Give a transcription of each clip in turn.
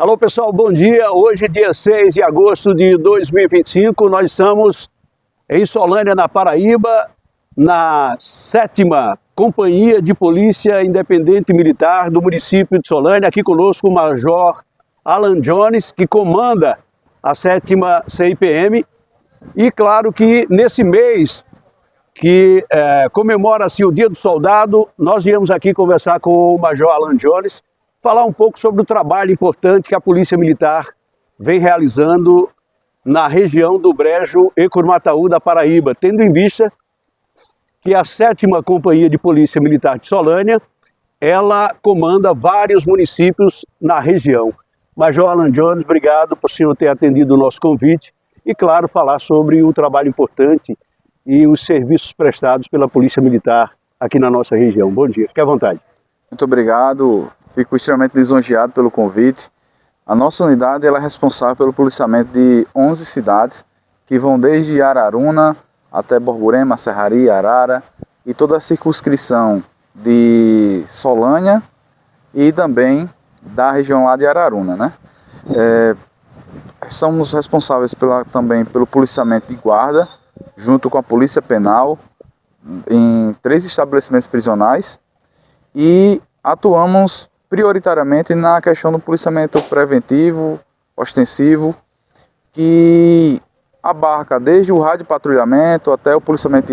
Alô pessoal, bom dia. Hoje, dia 6 de agosto de 2025, nós estamos em Solânia, na Paraíba, na 7ª Companhia de Polícia Independente Militar do município de Solânia. Aqui conosco o Major Alan Jones, que comanda a 7ª CIPM. E claro que nesse mês que comemora-se o Dia do Soldado, nós viemos aqui conversar com o Major Alan Jones, falar um pouco sobre o trabalho importante que a Polícia Militar vem realizando na região do Brejo e Curmataú da Paraíba, tendo em vista que a 7ª Companhia de Polícia Militar de Solânia, ela comanda vários municípios na região. Major Alan Jones, obrigado por o senhor ter atendido o nosso convite e, claro, falar sobre o trabalho importante e os serviços prestados pela Polícia Militar aqui na nossa região. Bom dia, fique à vontade. Muito obrigado, fico extremamente lisonjeado pelo convite. A nossa unidade ela é responsável pelo policiamento de 11 cidades, que vão desde Araruna até Borborema, Serraria, Arara, e toda a circunscrição de Solânia e também da região lá de Araruna, né? Somos responsáveis também pelo policiamento de guarda, junto com a Polícia Penal, em 3 estabelecimentos prisionais, e atuamos prioritariamente na questão do policiamento preventivo, ostensivo, que abarca desde o radiopatrulhamento até o policiamento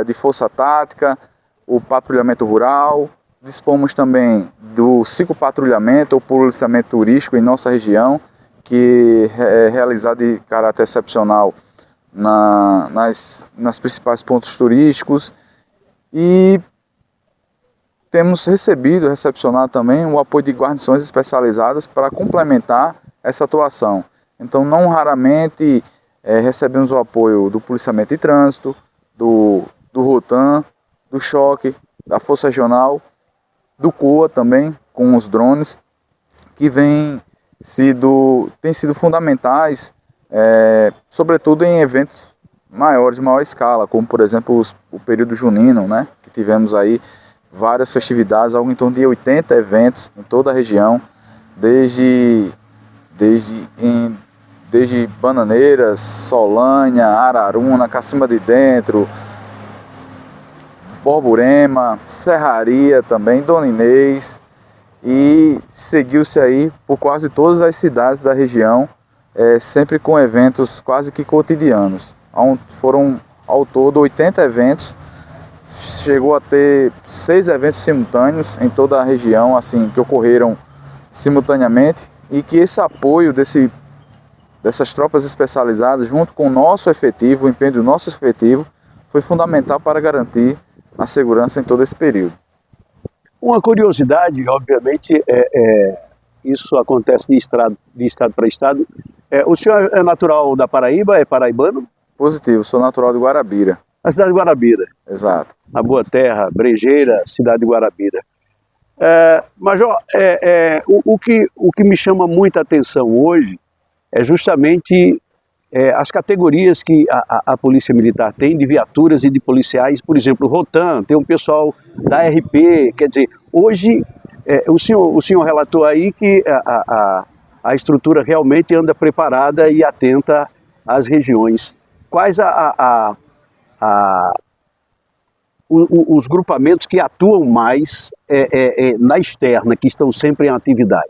de força tática, o patrulhamento rural. Dispomos também do ciclopatrulhamento, ou policiamento turístico em nossa região, que é realizado de caráter excepcional nas principais pontos turísticos, e temos recepcionado também o apoio de guarnições especializadas para complementar essa atuação. Então, não raramente recebemos o apoio do policiamento de trânsito, do Rotan, do Choque, da Força Regional, do COA também, com os drones, que têm sido fundamentais, sobretudo em eventos maiores, de maior escala, como por exemplo o período junino, né, que tivemos aí várias festividades, algo em torno de 80 eventos em toda a região, desde Bananeiras, Solânia, Araruna, Cacimba de Dentro, Borborema, Serraria também, Dona Inês, e seguiu-se aí por quase todas as cidades da região, sempre com eventos quase que cotidianos. Foram ao todo 80 eventos, chegou a ter 6 eventos simultâneos em toda a região, assim, que ocorreram simultaneamente, e que esse apoio dessas tropas especializadas, junto com o nosso efetivo, o empenho do nosso efetivo, foi fundamental para garantir a segurança em todo esse período. Uma curiosidade, obviamente, isso acontece de estado para estado. O senhor é natural da Paraíba, é paraibano? Positivo, sou natural de Guarabira. A cidade de Guarabira. Exato. A Boa Terra, Brejeira, cidade de Guarabira. Major, o que me chama muita atenção hoje é justamente as categorias que a Polícia Militar tem de viaturas e de policiais. Por exemplo, o Rotan, tem um pessoal da RP, quer dizer, hoje o senhor relatou aí que a estrutura realmente anda preparada e atenta às regiões. Quais os grupamentos que atuam mais na externa, que estão sempre em atividade?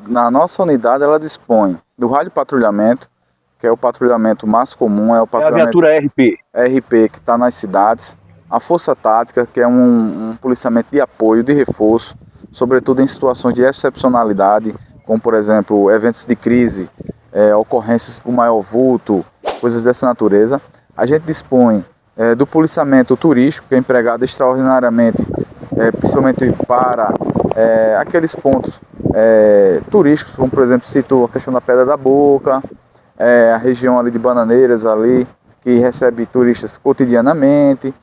Na nossa unidade, ela dispõe do radiopatrulhamento, que é o patrulhamento mais comum, é o patrulhamento... É a viatura RP. RP, que está nas cidades. A Força Tática, que é um policiamento de apoio, de reforço, sobretudo em situações de excepcionalidade, como, por exemplo, eventos de crise, ocorrências com maior vulto, coisas dessa natureza. A gente dispõe do policiamento turístico, que é empregado extraordinariamente, principalmente para aqueles pontos turísticos, como, por exemplo, cito a questão da Pedra da Boca, a região ali de Bananeiras, ali, que recebe turistas cotidianamente,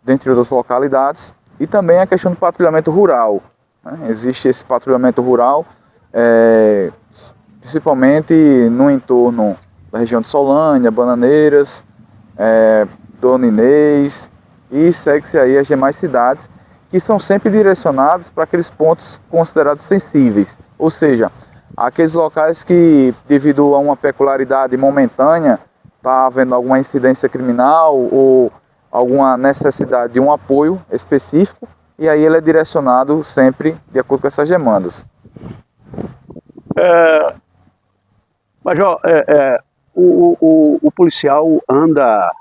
dentre outras localidades, e também a questão do patrulhamento rural, né? Existe esse patrulhamento rural, principalmente no entorno da região de Solânia, Bananeiras, Dona Inês, e segue-se aí as demais cidades, que são sempre direcionados para aqueles pontos considerados sensíveis, ou seja, Aqueles locais que, devido a uma peculiaridade momentânea, está havendo alguma incidência criminal ou alguma necessidade de um apoio específico, e aí ele é direcionado sempre de acordo com essas demandas. Major, o policial anda,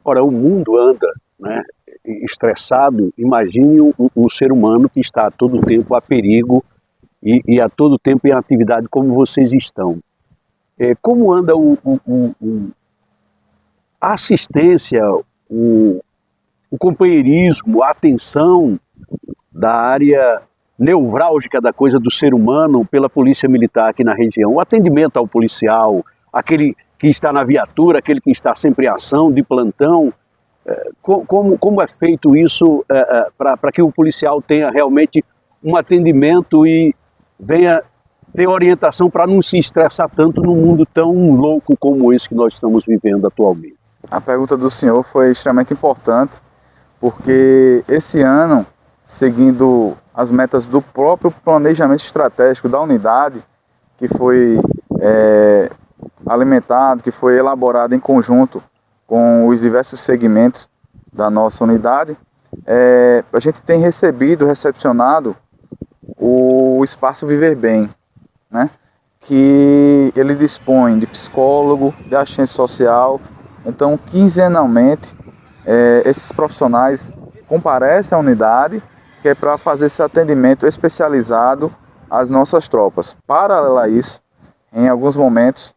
ora, o mundo anda, né, estressado. Imagine um ser humano que está a todo tempo a perigo e a todo tempo em atividade como vocês estão. Como anda a assistência, o companheirismo, a atenção da área nevrálgica da coisa do ser humano pela Polícia Militar aqui na região? O atendimento ao policial, aquele que está na viatura, aquele que está sempre em ação, de plantão, como é feito isso para que o policial tenha realmente um atendimento e venha ter orientação para não se estressar tanto num mundo tão louco como esse que nós estamos vivendo atualmente? A pergunta do senhor foi extremamente importante, porque esse ano, seguindo as metas do próprio planejamento estratégico da unidade, que foi alimentado, que foi elaborado em conjunto com os diversos segmentos da nossa unidade, a gente tem recepcionado o Espaço Viver Bem, né? Que ele dispõe de psicólogo, de assistência social. Então, quinzenalmente, esses profissionais comparecem à unidade, que é para fazer esse atendimento especializado às nossas tropas. Paralelo a isso, em alguns momentos,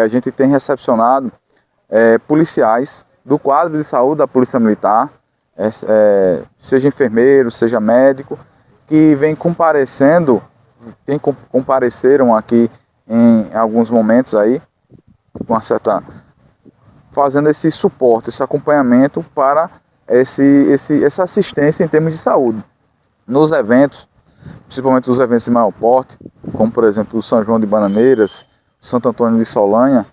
a gente tem recepcionado policiais do quadro de saúde da Polícia Militar, seja enfermeiro, seja médico, que vem compareceram aqui em alguns momentos aí, com uma certa, fazendo esse suporte, esse acompanhamento para essa assistência em termos de saúde. Nos eventos, principalmente os eventos de maior porte, como por exemplo o São João de Bananeiras, Santo Antônio de Solanha,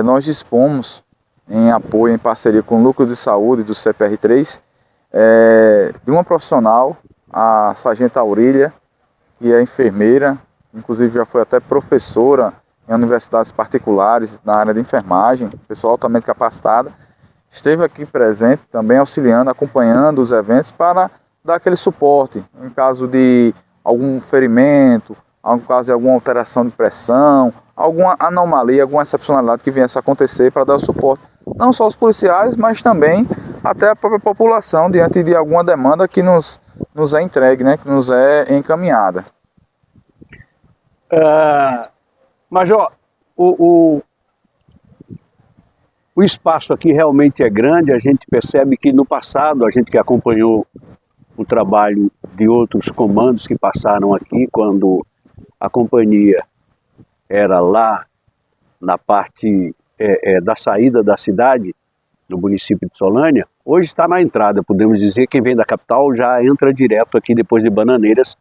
nós dispomos, em apoio, em parceria com o Núcleo de Saúde do CPR3, de uma profissional, a Sargento Aurília, que é enfermeira, inclusive já foi até professora em universidades particulares na área de enfermagem, pessoal altamente capacitada, esteve aqui presente também auxiliando, acompanhando os eventos para dar aquele suporte em caso de algum ferimento, em caso de alguma alteração de pressão, alguma anomalia, alguma excepcionalidade que viesse a acontecer, para dar o suporte não só aos policiais, mas também até a própria população diante de alguma demanda que nos é entregue, né, que nos é encaminhada. Major, o espaço aqui realmente é grande. A gente percebe que no passado, a gente que acompanhou o trabalho de outros comandos que passaram aqui, quando a companhia era lá na parte da saída da cidade, no município de Solânia, hoje está na entrada. Podemos dizer que quem vem da capital já entra direto aqui depois de Bananeiras,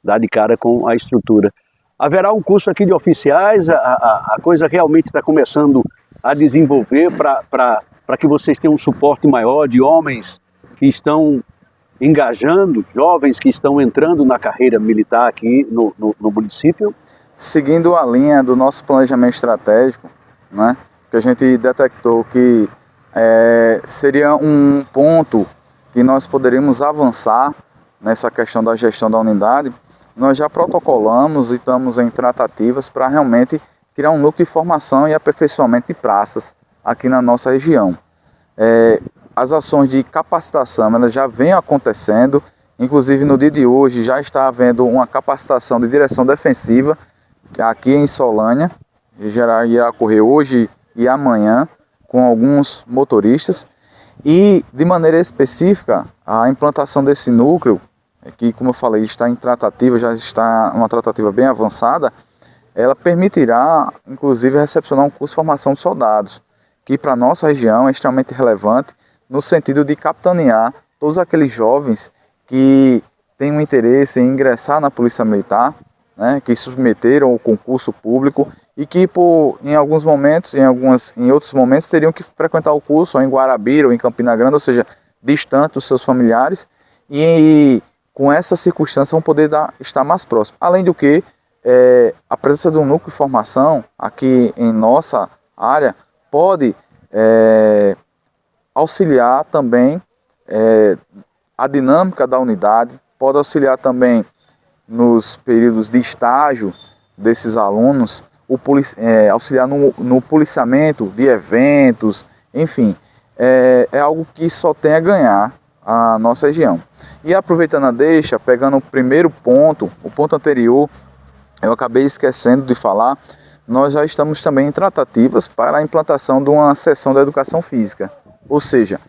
dá de cara com a estrutura. Haverá um curso aqui de oficiais, a coisa realmente está começando a desenvolver para que vocês tenham um suporte maior de homens que estão engajando, jovens que estão entrando na carreira militar aqui no município? Seguindo a linha do nosso planejamento estratégico, né, que a gente detectou que seria um ponto que nós poderíamos avançar nessa questão da gestão da unidade, nós já protocolamos e estamos em tratativas para realmente criar um núcleo de formação e aperfeiçoamento de praças aqui na nossa região. As ações de capacitação elas já vêm acontecendo, inclusive no dia de hoje já está havendo uma capacitação de direção defensiva aqui em Solânia, irá ocorrer hoje e amanhã com alguns motoristas, e de maneira específica a implantação desse núcleo, que como eu falei está em tratativa, já está uma tratativa bem avançada, ela permitirá inclusive recepcionar um curso de formação de soldados, que para a nossa região é extremamente relevante no sentido de capitanear todos aqueles jovens que têm um interesse em ingressar na Polícia Militar, né, que submeteram ao concurso público e que em alguns momentos, em outros momentos teriam que frequentar o curso ou em Guarabira ou em Campina Grande, ou seja, distante dos seus familiares, e com essa circunstância vão poder estar mais próximos. Além do que, a presença do núcleo de formação aqui em nossa área pode auxiliar também a dinâmica da unidade, pode auxiliar também nos períodos de estágio desses alunos, auxiliar no policiamento de eventos, enfim, é algo que só tem a ganhar a nossa região. E aproveitando a deixa, pegando o primeiro ponto, o ponto anterior, eu acabei esquecendo de falar, nós já estamos também em tratativas para a implantação de uma seção da educação física. Ou seja,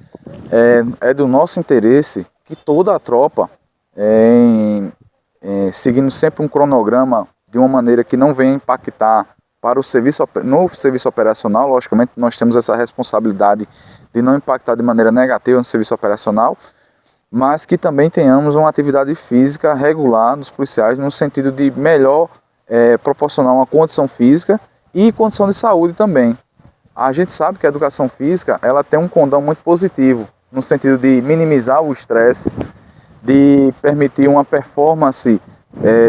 é do nosso interesse que toda a tropa, seguindo sempre um cronograma de uma maneira que não venha impactar para o serviço, no serviço operacional, logicamente nós temos essa responsabilidade de não impactar de maneira negativa no serviço operacional, mas que também tenhamos uma atividade física regular nos policiais, no sentido de melhor proporcionar uma condição física e condição de saúde também. A gente sabe que a educação física ela tem um condão muito positivo, no sentido de minimizar o estresse, de permitir uma performance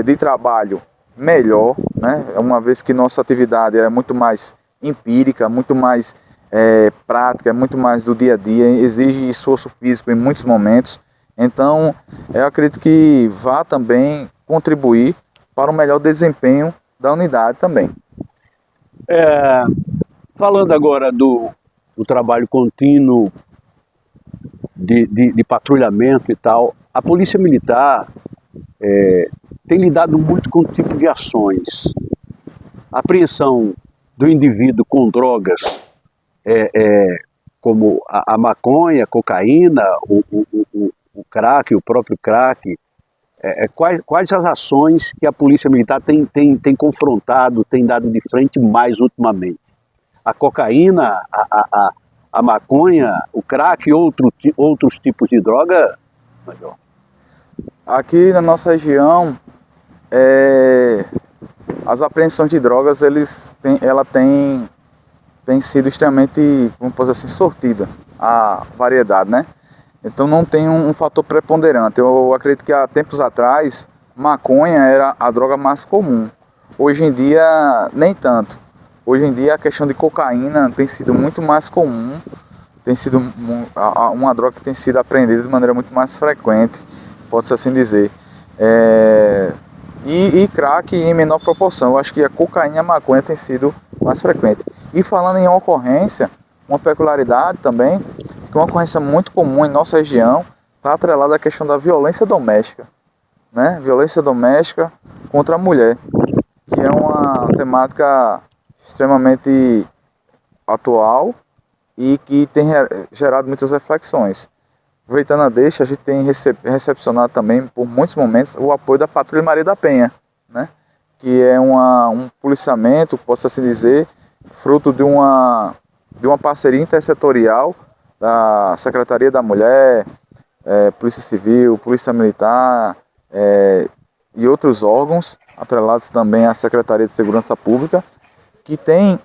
de trabalho melhor, né? Uma vez que nossa atividade é muito mais empírica, muito mais prática, muito mais do dia a dia, exige esforço físico em muitos momentos. Então, eu acredito que vá também contribuir para o melhor desempenho da unidade também. Falando agora do trabalho contínuo de patrulhamento e tal, a Polícia Militar tem lidado muito com o tipo de ações. A apreensão do indivíduo com drogas, como a maconha, a cocaína, o crack, o próprio crack, quais as ações que a Polícia Militar tem confrontado, tem dado de frente mais ultimamente? A cocaína, a maconha, o crack e outros tipos de droga, Major? Aqui na nossa região, as apreensões de drogas ela tem sido extremamente, vamos dizer assim, sortida a variedade, né? Então não tem um fator preponderante. Eu acredito que há tempos atrás, maconha era a droga mais comum. Hoje em dia, nem tanto. Hoje em dia a questão de cocaína tem sido muito mais comum, tem sido uma droga que tem sido apreendida de maneira muito mais frequente, pode-se assim dizer. E crack em menor proporção. Eu acho que a cocaína e a maconha tem sido mais frequente. E falando em ocorrência, uma peculiaridade também, que uma ocorrência muito comum em nossa região está atrelada à questão da violência doméstica, né? Violência doméstica contra a mulher, que é uma temática extremamente atual e que tem gerado muitas reflexões. Aproveitando a deixa, a gente tem recepcionado também, por muitos momentos, o apoio da Patrulha Maria da Penha, né? Que é um policiamento, posso assim dizer, fruto de uma parceria intersetorial da Secretaria da Mulher, Polícia Civil, Polícia Militar e outros órgãos, atrelados também à Secretaria de Segurança Pública, que tem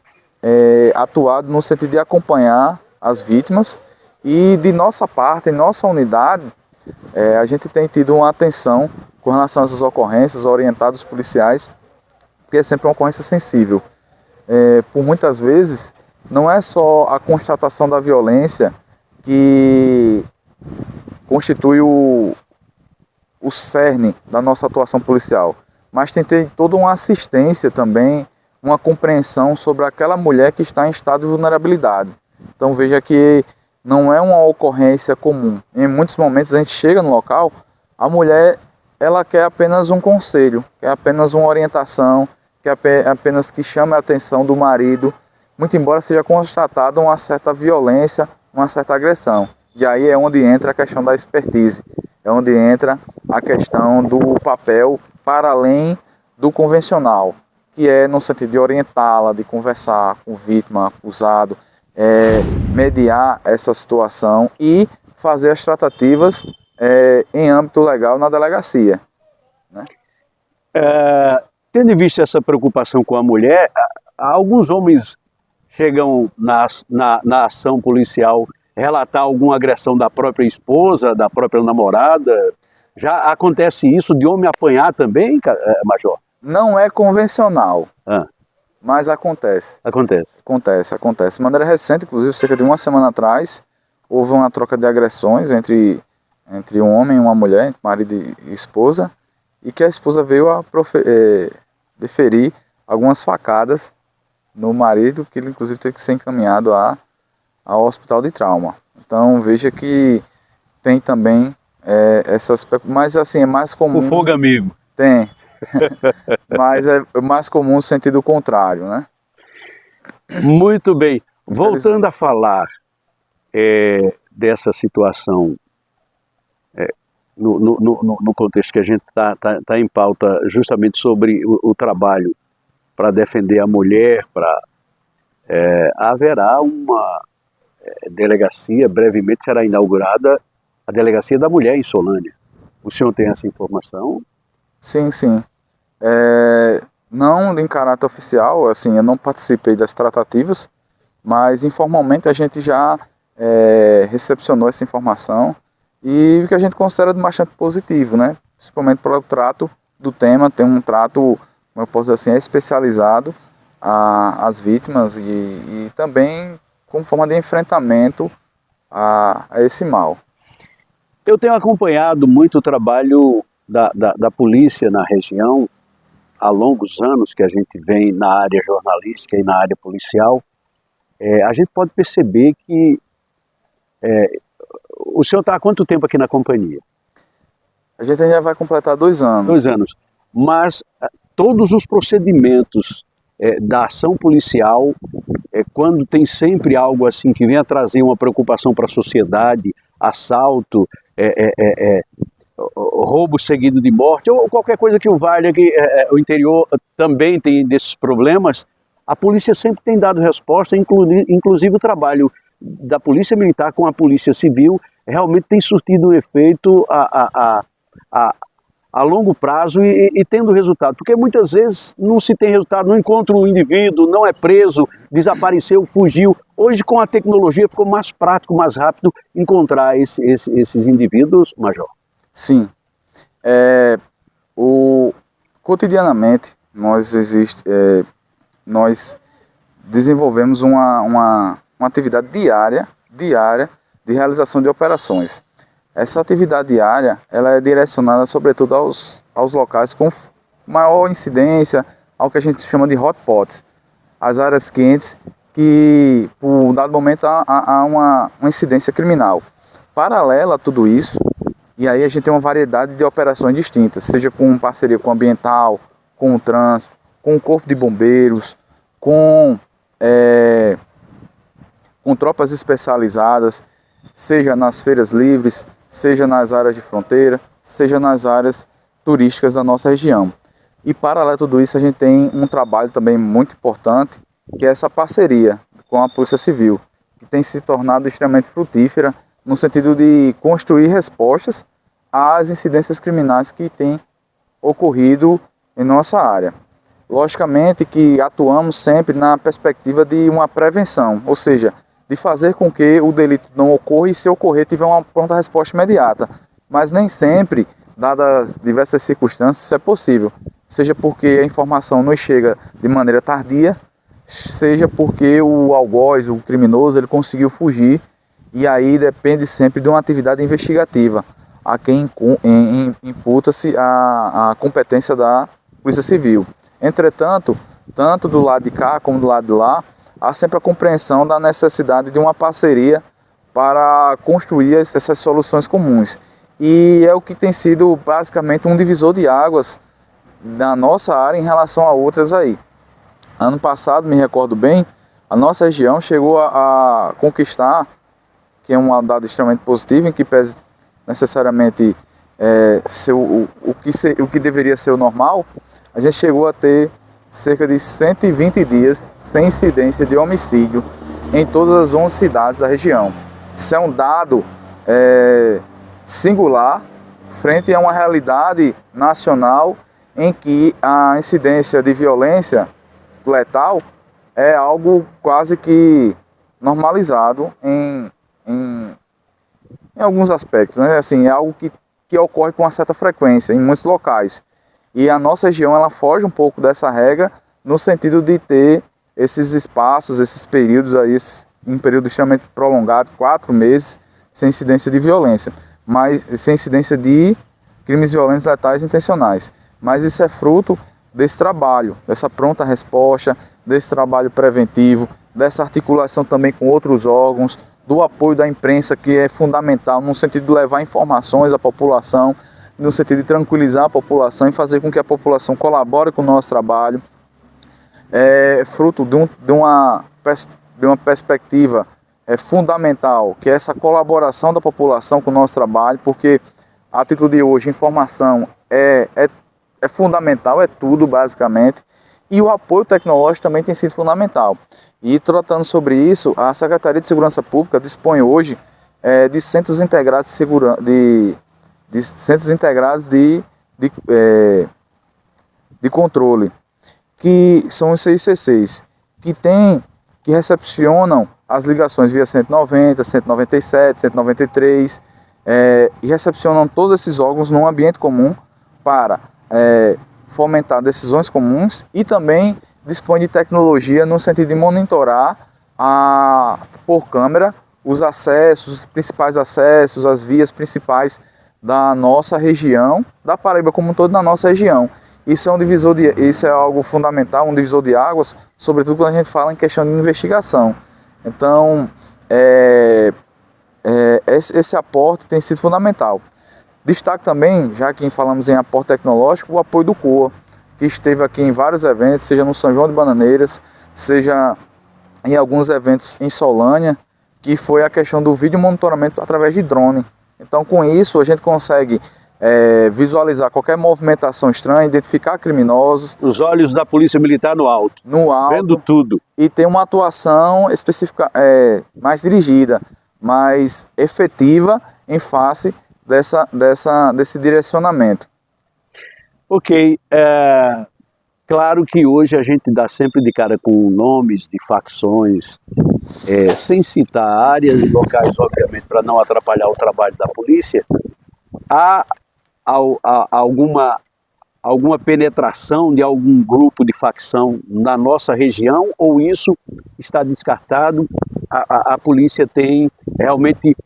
atuado no sentido de acompanhar as vítimas. E de nossa parte, em nossa unidade, a gente tem tido uma atenção com relação a essas ocorrências, orientados os policiais, porque é sempre uma ocorrência sensível. Por muitas vezes, não é só a constatação da violência que constitui o cerne da nossa atuação policial, mas tem toda uma assistência também, uma compreensão sobre aquela mulher que está em estado de vulnerabilidade. Então veja que não é uma ocorrência comum. Em muitos momentos a gente chega no local, a mulher ela quer apenas um conselho, quer apenas uma orientação, quer apenas que chame a atenção do marido, muito embora seja constatada uma certa violência, uma certa agressão. E aí é onde entra a questão da expertise, é onde entra a questão do papel para além do convencional, que é no sentido de orientá-la, de conversar com o vítima, acusado, mediar essa situação e fazer as tratativas em âmbito legal na delegacia, né? Tendo em vista essa preocupação com a mulher, alguns homens chegam na ação policial relatar alguma agressão da própria esposa, da própria namorada. Já acontece isso de homem apanhar também, Major? Não é convencional, Ah, mas acontece. acontece. Acontece. De maneira recente, inclusive, cerca de uma semana atrás, houve uma troca de agressões entre um homem e uma mulher, entre marido e esposa, e que a esposa veio a deferir algumas facadas no marido, que ele inclusive teve que ser encaminhado ao hospital de trauma. Então veja que tem também essas... Mas assim, é mais comum... O fogo amigo. Tem. Mas é mais comum no sentido contrário, né? Muito bem. Voltando a falar dessa situação, no contexto que a gente tá em pauta, justamente sobre o trabalho para defender a mulher, haverá uma delegacia, brevemente será inaugurada a Delegacia da Mulher em Solânia. O senhor tem essa informação? Sim, sim. Não em caráter oficial, assim, eu não participei das tratativas, mas informalmente a gente já recepcionou essa informação e o que a gente considera bastante positivo, né? Principalmente pelo trato do tema, tem um trato, como eu posso dizer assim, especializado às vítimas e também como forma de enfrentamento a esse mal. Eu tenho acompanhado muito o trabalho da polícia na região, há longos anos que a gente vem na área jornalística e na área policial. A gente pode perceber que o senhor está há quanto tempo aqui na companhia? A gente ainda vai completar 2 anos. 2 anos. Mas todos os procedimentos da ação policial, quando tem sempre algo assim que venha trazer uma preocupação para a sociedade, assalto, roubo seguido de morte, ou qualquer coisa que o valha, que o interior também tem desses problemas, a polícia sempre tem dado resposta, inclusive o trabalho da polícia militar com a polícia civil realmente tem surtido um efeito a longo prazo e tendo resultado, porque muitas vezes não se tem resultado, não encontra o indivíduo, não é preso, desapareceu, fugiu. Hoje com a tecnologia ficou mais prático, mais rápido encontrar esses indivíduos, Major. Sim. Cotidianamente nós desenvolvemos uma atividade diária de realização de operações. Essa atividade diária ela é direcionada sobretudo aos locais com maior incidência, ao que a gente chama de hotspots, as áreas quentes que por um dado momento há uma incidência criminal. Paralela a tudo isso, e aí a gente tem uma variedade de operações distintas, seja com parceria com o ambiental, com o trânsito, com o corpo de bombeiros, com tropas especializadas, seja nas feiras livres, seja nas áreas de fronteira, seja nas áreas turísticas da nossa região. E paralelo a tudo isso, a gente tem um trabalho também muito importante, que é essa parceria com a Polícia Civil, que tem se tornado extremamente frutífera no sentido de construir respostas às incidências criminais que têm ocorrido em nossa área. Logicamente que atuamos sempre na perspectiva de uma prevenção, ou seja, de fazer com que o delito não ocorra e, se ocorrer, tiver uma pronta resposta imediata. Mas nem sempre, dadas diversas circunstâncias, isso é possível. Seja porque a informação nos chega de maneira tardia, seja porque o algoz, o criminoso, ele conseguiu fugir, e aí depende sempre de uma atividade investigativa, a quem imputa-se a competência da Polícia Civil. Entretanto, tanto do lado de cá como do lado de lá, há sempre a compreensão da necessidade de uma parceria para construir essas soluções comuns. E é o que tem sido basicamente um divisor de águas na nossa área em relação a outras aí. Ano passado, me recordo bem, a nossa região chegou a conquistar, que é um dado extremamente positivo, em que pese necessariamente ser o que deveria ser o normal, a gente chegou a ter cerca de 120 dias sem incidência de homicídio em todas as 11 cidades da região. Isso é um dado singular frente a uma realidade nacional em que a incidência de violência letal é algo quase que normalizado em alguns aspectos, né? Assim, é algo que ocorre com uma certa frequência em muitos locais. E a nossa região ela foge um pouco dessa regra no sentido de ter esses espaços, esses períodos aí, um período extremamente prolongado, 4 meses, sem incidência de violência, mas sem incidência de crimes violentos letais intencionais. Mas isso é fruto desse trabalho, dessa pronta resposta, desse trabalho preventivo, dessa articulação também com outros órgãos, do apoio da imprensa, que é fundamental no sentido de levar informações à população, no sentido de tranquilizar a população e fazer com que a população colabore com o nosso trabalho. É fruto de uma perspectiva fundamental, que é essa colaboração da população com o nosso trabalho, porque a título de hoje, informação é fundamental, é tudo basicamente, e o apoio tecnológico também tem sido fundamental. E tratando sobre isso, a Secretaria de Segurança Pública dispõe hoje de centros integrados de centros integrados de controle, que são os CICCs, que recepcionam as ligações via 190, 197, 193, e recepcionam todos esses órgãos num ambiente comum para fomentar decisões comuns, e também dispõe de tecnologia no sentido de monitorar por câmera os acessos, os principais acessos, as vias principais da nossa região, da Paraíba como um todo, na nossa região. Isso é algo fundamental, um divisor de águas, sobretudo quando a gente fala em questão de investigação. Então, esse aporte tem sido fundamental. Destaque também, já que falamos em aporte tecnológico, o apoio do COA, que esteve aqui em vários eventos, seja no São João de Bananeiras, seja em alguns eventos em Solânia, que foi a questão do vídeo monitoramento através de drone. Então, com isso, a gente consegue visualizar qualquer movimentação estranha, identificar criminosos. Os olhos da Polícia Militar no alto. Vendo tudo. E ter uma atuação específica, mais dirigida, mais efetiva em face desse direcionamento. Ok. Claro que hoje a gente dá sempre de cara com nomes de facções, sem citar áreas e locais, obviamente, para não atrapalhar o trabalho da polícia. Há alguma penetração de algum grupo de facção na nossa região, ou isso está descartado? A polícia tem realmente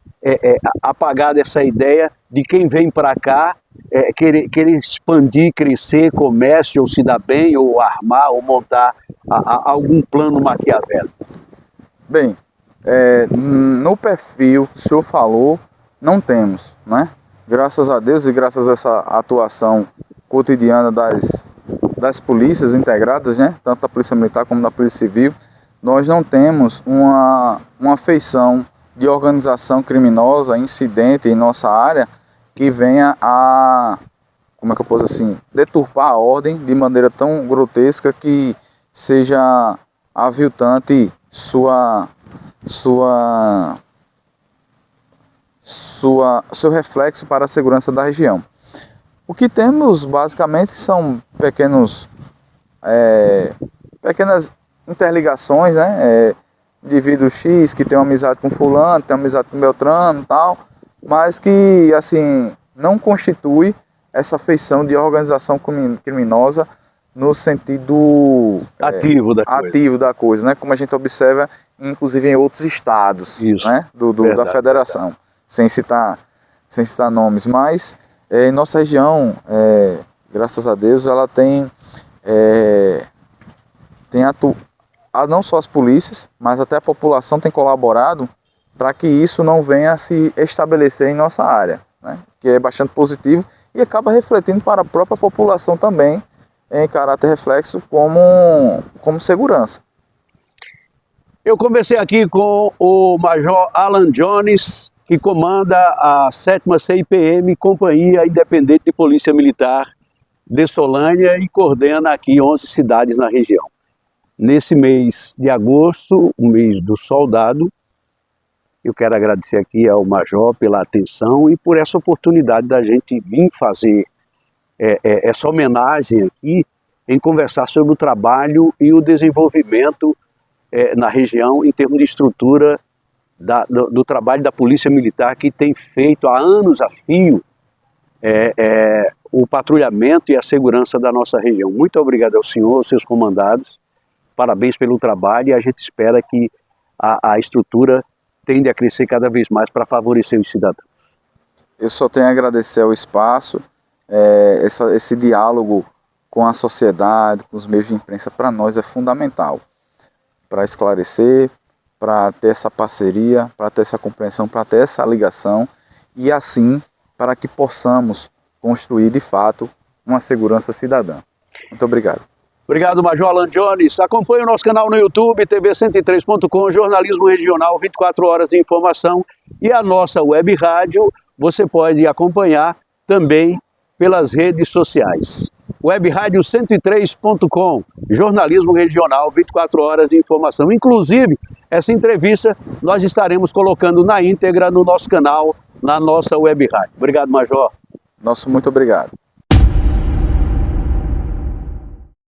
apagado essa ideia de quem vem para cá querer expandir, crescer, comércio, ou se dar bem, ou armar, ou montar algum plano maquiavélico? Bem, no perfil que o senhor falou, não temos, né? Graças a Deus e graças a essa atuação cotidiana das polícias integradas, né? Tanto da Polícia Militar como da Polícia Civil, nós não temos uma feição de organização criminosa, incidente em nossa área, que venha como é que eu posso assim, deturpar a ordem de maneira tão grotesca que seja aviltante seu reflexo para a segurança da região. O que temos basicamente são pequenas interligações, né? Indivíduo X que tem uma amizade com fulano, tem uma amizade com Beltrano e tal, mas que assim não constitui essa feição de organização criminosa no sentido ativo da coisa, né? Como a gente observa inclusive em outros estados, né? Da federação, sem citar nomes, mas em nossa região, graças a Deus, ela tem não só as polícias, mas até a população tem colaborado para que isso não venha a se estabelecer em nossa área, né? Que é bastante positivo e acaba refletindo para a própria população também, em caráter reflexo, como segurança. Eu conversei aqui com o Major Alan Jones, que comanda a 7ª CIPM, Companhia Independente de Polícia Militar de Solânia, e coordena aqui 11 cidades na região. Nesse mês de agosto, o mês do soldado, eu quero agradecer aqui ao Major pela atenção e por essa oportunidade da gente vir fazer essa homenagem aqui, em conversar sobre o trabalho e o desenvolvimento na região em termos de estrutura do trabalho da Polícia Militar, que tem feito há anos a fio o patrulhamento e a segurança da nossa região. Muito obrigado ao senhor, aos seus comandados, parabéns pelo trabalho, e a gente espera que a estrutura tende a crescer cada vez mais para favorecer os cidadãos. Eu só tenho a agradecer ao espaço, esse diálogo com a sociedade, com os meios de imprensa, para nós é fundamental, para esclarecer, para ter essa parceria, para ter essa compreensão, para ter essa ligação, e assim para que possamos construir de fato uma segurança cidadã. Muito obrigado. Obrigado, Major Alan Jones. Acompanhe o nosso canal no YouTube, tv103.com, jornalismo regional, 24 horas de informação, e a nossa web rádio você pode acompanhar também pelas redes sociais. Web rádio 103.com, jornalismo regional, 24 horas de informação. Inclusive, essa entrevista nós estaremos colocando na íntegra no nosso canal, na nossa web rádio. Obrigado, Major. Muito obrigado.